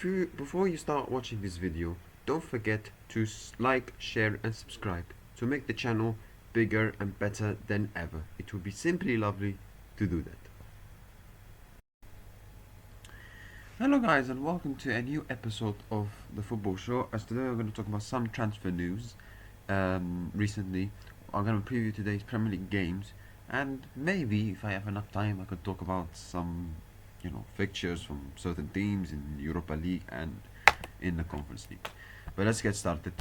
Before you start watching this video, don't forget to like, share and subscribe to make the channel bigger and better than ever. It would be simply lovely to do that. Hello guys, and welcome to a new episode of the Football Show. As today we're going to talk about some transfer news recently. I'm going to preview today's Premier League games, and maybe if I have enough time I could talk about some fixtures from certain teams in Europa League and in the Conference League. But let's get started.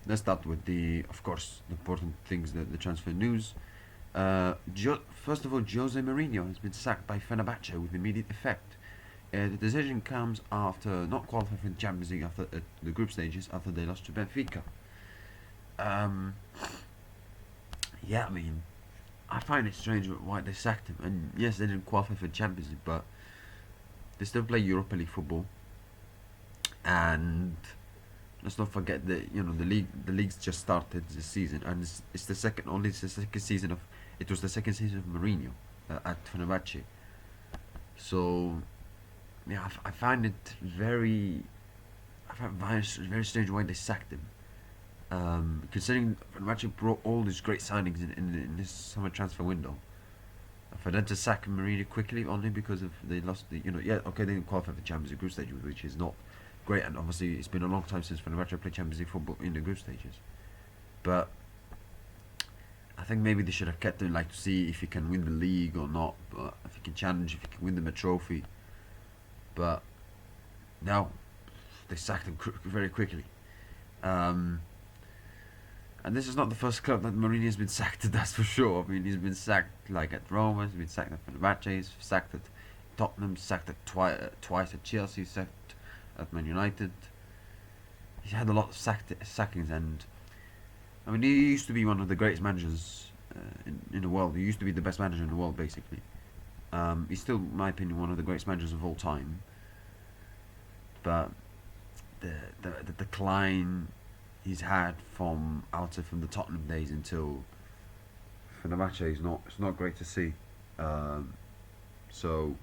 Let's start with of course, the important things, the transfer news. First of all, Jose Mourinho has been sacked by Fenerbahce with immediate effect. The decision comes after not qualifying for the Champions League after the group stages after they lost to Benfica. Yeah, I mean, I find it strange why they sacked him. And yes, they didn't qualify for the Champions League, but they still play Europa League football. And let's not forget that the league's just started this season, and it's the second season of Mourinho at Fenerbahce. So yeah, I find it very strange why they sacked him. Considering Fenerbahce brought all these great signings in this summer transfer window, for them to sack Mourinho quickly only because of they lost they didn't qualify for the Champions League group stage, which is not great, and obviously it's been a long time since Fenerbahce played Champions League football in the group stages. But I think maybe they should have kept him, to see if he can win the league or not, but if he can challenge, if he can win them a trophy. But now they sacked him very quickly. And this is not the first club that Mourinho has been sacked at, that's for sure. I mean, he's been sacked at Roma, he's been sacked at Fenerbahce, he's sacked at Tottenham, sacked at twice at Chelsea, sacked at Man United. He's had a lot of sackings, and I mean, he used to be one of the greatest managers in the world. He used to be the best manager in the world, basically. He's still, in my opinion, one of the greatest managers of all time. But the decline he's had from the Tottenham days until Fenerbahce is not great to see. So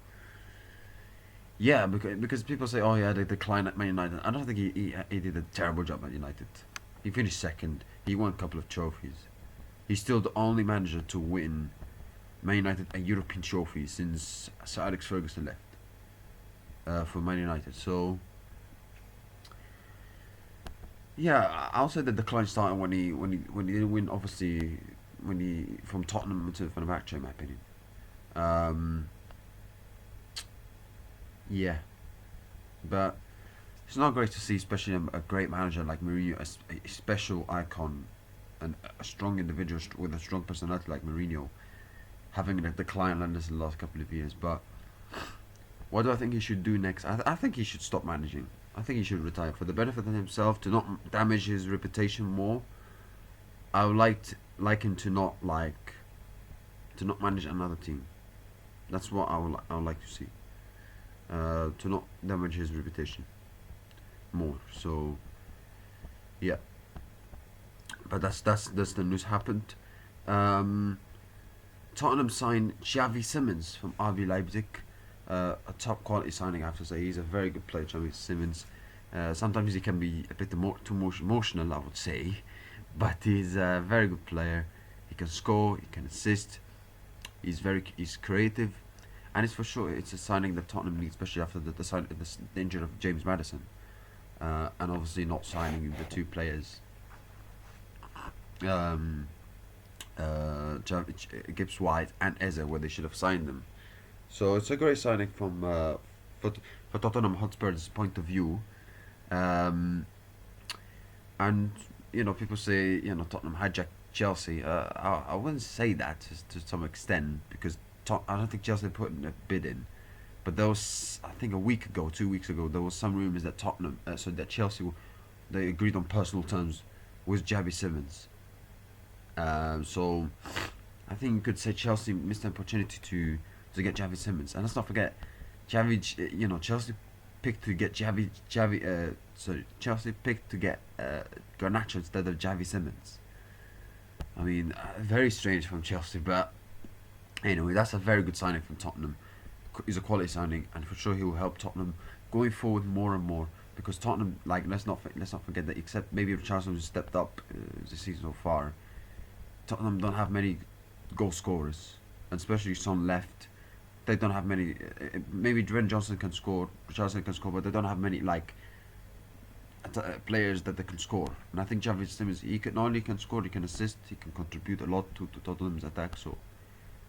yeah, because people say, oh yeah, they decline at Man United. I don't think he did a terrible job at United. He finished second. He won a couple of trophies. He's still the only manager to win Man United a European trophy since Sir Alex Ferguson left for Man United. So yeah, I'll say the decline started when he didn't win. Obviously, from Tottenham to Fenerbahce, in my opinion. Yeah, but it's not great to see, especially a great manager like Mourinho, a special icon, and a strong individual with a strong personality like Mourinho, having a decline like this in the last couple of years. But what do I think he should do next? I think he should stop managing. I think he should retire for the benefit of himself, to not damage his reputation more. I would like him to not manage another team. That's what I would like to see. To not damage his reputation more. So yeah, but that's the news happened. Tottenham signed Xavi Simons from RB Leipzig. A top quality signing, I have to say. He's a very good player, Xavi Simons. Sometimes he can be a bit too emotional, I would say, but he's a very good player. He can score, he can assist. He's creative, and it's for sure it's a signing that Tottenham needs, especially after the injury of James Maddison, and obviously not signing the two players, Gibbs White and Eze, where they should have signed them. So it's a great signing from for Tottenham Hotspur's point of view. And people say Tottenham hijacked Chelsea. I wouldn't say that to some extent, because I don't think Chelsea put a bid in. But there was, I think, 2 weeks ago, there was some rumours that that Chelsea, they agreed on personal terms with Xavi Simons. So I think you could say Chelsea missed an opportunity to get Xavi Simons. And let's not forget, Chelsea picked to get Chelsea picked to get Garnacho instead of Xavi Simons. I mean, very strange from Chelsea, but anyway, that's a very good signing from Tottenham. He's a quality signing, and for sure he will help Tottenham going forward more and more, because Tottenham, like, let's not forget that, except maybe Richarlison who's stepped up this season so far, Tottenham don't have many goal scorers, and especially Son left. They don't have many. Maybe Dwayne Johnson can score, Richarlison can score, but they don't have many like players that they can score. And I think Javi Simmons, he can not only can score, he can assist, he can contribute a lot to Tottenham's attack. So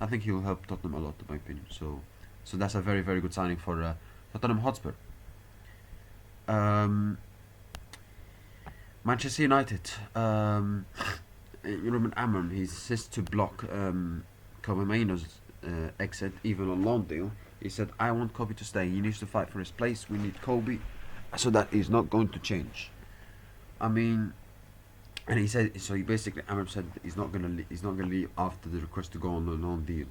I think he'll help Tottenham a lot, in my opinion. So that's a very very good signing for Tottenham Hotspur. Manchester United. Ruben Amorim, he insists to block Kobe Mainoo's exit, even on loan deal. He said, "I want Kobe to stay. He needs to fight for his place. We need Kobe." So that is not going to change. I mean, and he said, so he basically, Amorim said he's not gonna leave after the request to go on a loan deal.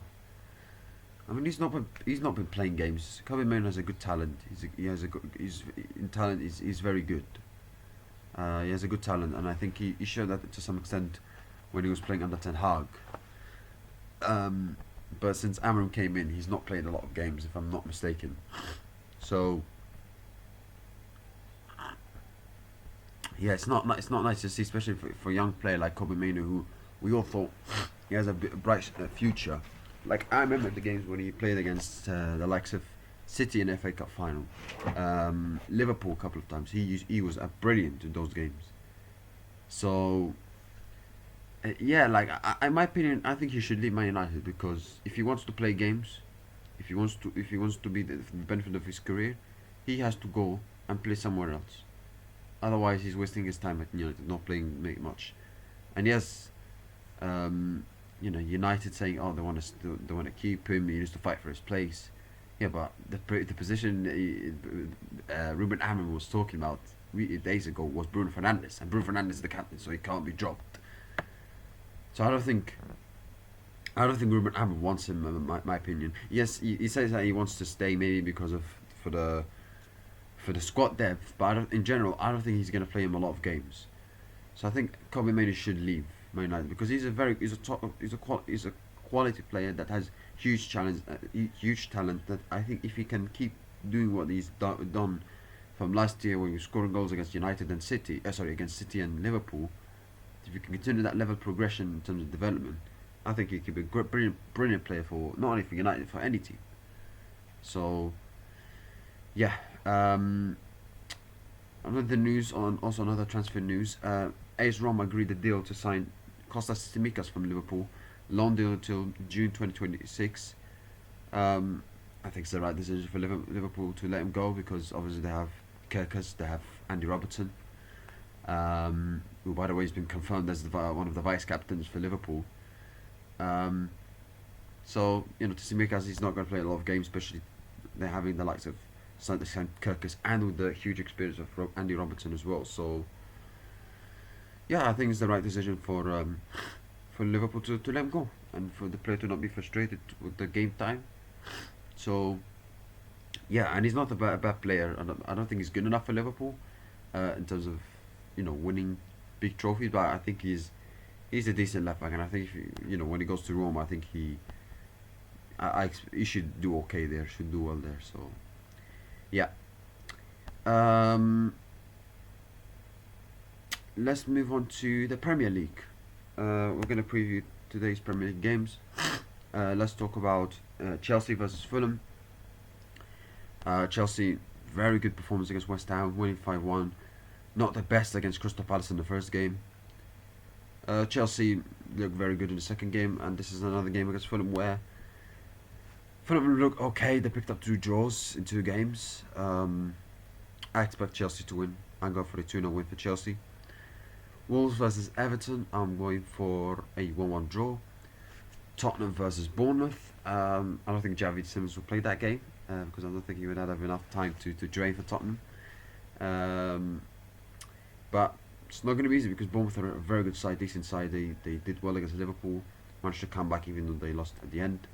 I mean, he's not been playing games. Kobe Mainoo has a good talent. He's very good. He has a good talent, and I think he showed that to some extent when he was playing under Ten Hag. But since Amorim came in, he's not played a lot of games, if I'm not mistaken. So yeah, it's not nice to see, especially for a young player like Kobe Mainoo, who we all thought he has a bright future. Like, I remember the games when he played against the likes of City in the FA Cup final, Liverpool a couple of times. He was brilliant in those games. So yeah, like, in my opinion, I think he should leave Man United, because if he wants to play games, if he wants to be the benefit of his career, he has to go and play somewhere else. Otherwise, he's wasting his time at United, not playing much. And yes, United saying, oh, they want to keep him. He needs to fight for his place. Yeah, but the position Ruben Amorim was talking about days ago was Bruno Fernandes, and Bruno Fernandes is the captain, so he can't be dropped. So I don't think Ruben Amorim wants him. In my opinion, yes, he says that he wants to stay, maybe because of for the squad depth, but in general, I don't think he's going to play him a lot of games. So I think Kobe Mainoo should leave Man United, because he's a quality player that has huge talent. That I think if he can keep doing what he's done from last year, where he was scoring goals against United and against City and Liverpool, if you can continue that level of progression in terms of development, I think he could be a brilliant player for not only for United, for any team. So yeah. Another news on also another transfer news. AS Roma agreed the deal to sign Kostas Tsimikas from Liverpool, loan deal until June 2026. I think it's the right decision for Liverpool to let him go, because obviously they have Kerkers, they have Andy Robertson, who by the way has been confirmed as one of the vice captains for Liverpool. So Tsimikas, he's not going to play a lot of games, especially they're having the likes of Kerkers and with the huge experience of Andy Robertson as well. So yeah, I think it's the right decision for Liverpool to let him go, and for the player to not be frustrated with the game time. So yeah, and he's not a bad player. I don't think he's good enough for Liverpool in terms of winning big trophies, but I think he's a decent left back, and I think when he goes to Roma, I think he should do okay there, should do well there. So yeah. Let's move on to the Premier League. We're going to preview today's Premier League games. Let's talk about Chelsea versus Fulham. Chelsea, very good performance against West Ham, winning 5-1. Not the best against Crystal Palace in the first game. Chelsea looked very good in the second game, and this is another game against Fulham where Fulham look okay. They picked up 2 draws in 2 games. I expect Chelsea to win. I'm going for a 2-0 win for Chelsea. Wolves versus Everton, I'm going for a 1-1 draw. Tottenham versus Bournemouth. I don't think Javi Simmons will play that game, because I don't think he would have enough time to train for Tottenham. But it's not going to be easy, because Bournemouth are a very good side, decent side. They did well against Liverpool, managed to come back even though they lost at the end.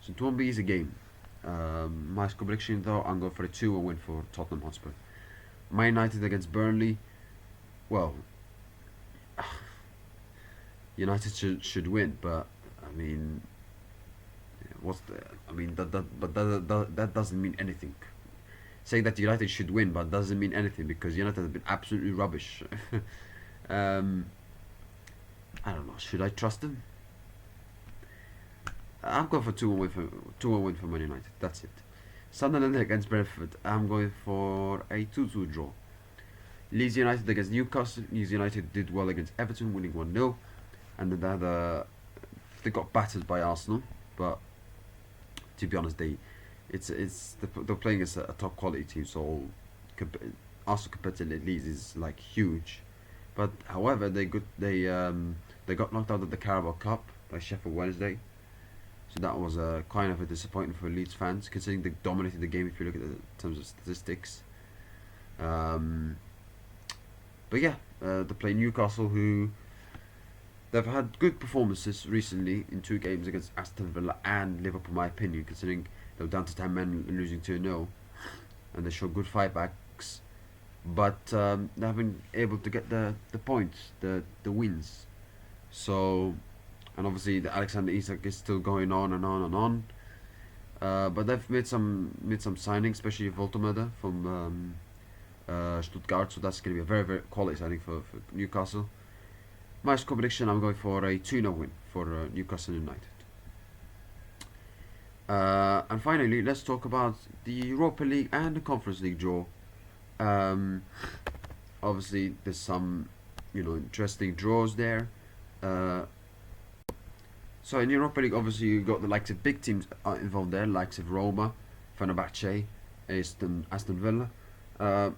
So it won't be an easy game. My score prediction though, I'm going for a 2-1 win for Tottenham Hotspur. Man United against Burnley. Well, United should win, but I mean, that doesn't mean anything. saying that United should win, but doesn't mean anything because United have been absolutely rubbish. um, I don't know. Should I trust them? I'm going for 2-1 win for 2-1 win for Man United. That's it. Sunderland against Brentford. I'm going for a 2-2 draw. Leeds United against Newcastle. Leeds United did well against Everton, winning 1-0, and then they got battered by Arsenal. But to be honest, they're playing as a top quality team, so Arsenal compared to Leeds is like huge. But however, they got knocked out of the Carabao Cup by Sheffield Wednesday. So that was kind of a disappointment for Leeds fans, considering they dominated the game if you look at it in terms of statistics. But yeah, they play Newcastle, who they've had good performances recently in 2 games against Aston Villa and Liverpool, in my opinion, considering they were down to 10 men and losing 2-0, and they showed good fight backs. But they haven't been able to get the points, the wins. So, and obviously the Alexander Isak is still going on and on and on. But they've made some signings, especially Voltemade from Stuttgart. So that's going to be a very, very quality signing for Newcastle. My score prediction: I'm going for a 2-0 win for Newcastle United. And finally, let's talk about the Europa League and the Conference League draw. Obviously, there's some, interesting draws there. So in Europa League, obviously you got the likes of big teams involved there, likes of Roma, Fenerbahce, Aston Villa.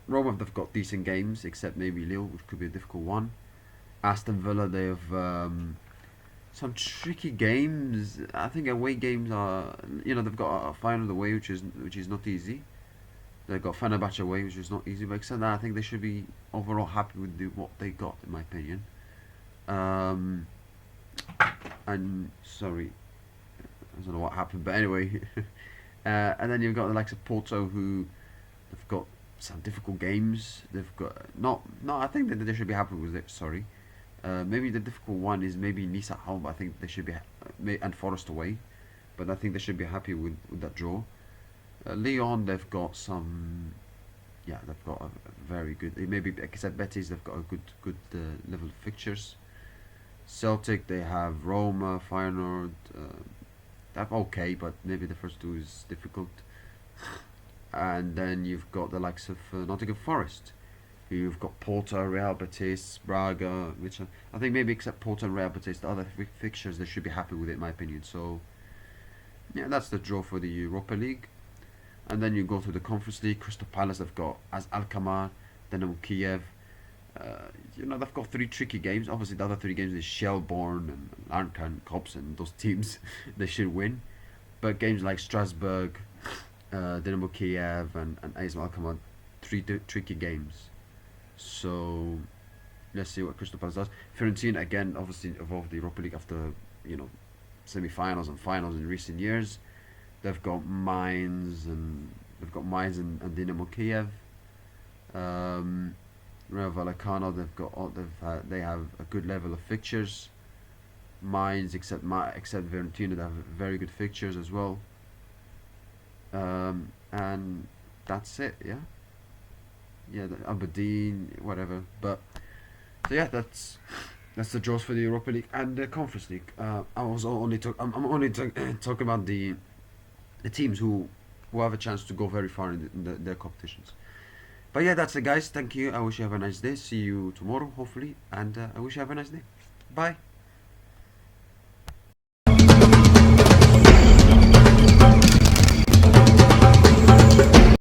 Roma, they've got decent games, except maybe Lille, which could be a difficult one. Aston Villa, they have some tricky games. I think away games are, they've got a final away, which is not easy. They've got Fenerbahce away, which is not easy. But except that, I think they should be overall happy with what they got, in my opinion. And sorry, I don't know what happened, but anyway. And then you've got the likes of Porto, who they've got some difficult games. They've got I think that they should be happy with it. Sorry, maybe the difficult one is maybe Nice at home. But I think they should be and Forest away, but I think they should be happy with that draw. Lyon, they've got some. Yeah, they've got a very good. Maybe except Betis, they've got a good level of fixtures. Celtic, they have Roma, Feyenoord. They're okay, but maybe the first 2 is difficult. And then you've got the likes of Nottingham Forest. You've got Porto, Real Betis, Braga, which I think maybe except Porto and Real Betis, the other fixtures, they should be happy with it, in my opinion. So, yeah, that's the draw for the Europa League. And then you go to the Conference League. Crystal Palace, they've got as Alkmaar, Dynamo Kiev. They've got 3 tricky games. Obviously, the other 3 games is Shelbourne and Larnaca and Kops and those teams. They should win. But games like Strasbourg, Dynamo Kiev and AS Alkmaar, 3 tricky games. So let's see what Crystal Palace does. Fiorentina, again, obviously evolved the Europa League after semi-finals and finals in recent years. They've got Mainz and Dynamo Kiev. Rayo Vallecano, they have a good level of fixtures. Mainz, except Fiorentina, they have very good fixtures as well. And that's it, yeah. Yeah, Aberdeen, whatever. But so yeah, that's the draws for the Europa League and the Conference League. I'm only talking about the teams who have a chance to go very far in their competitions. But yeah, that's it, guys. Thank you. I wish you have a nice day. See you tomorrow, hopefully. And I wish you have a nice day. Bye.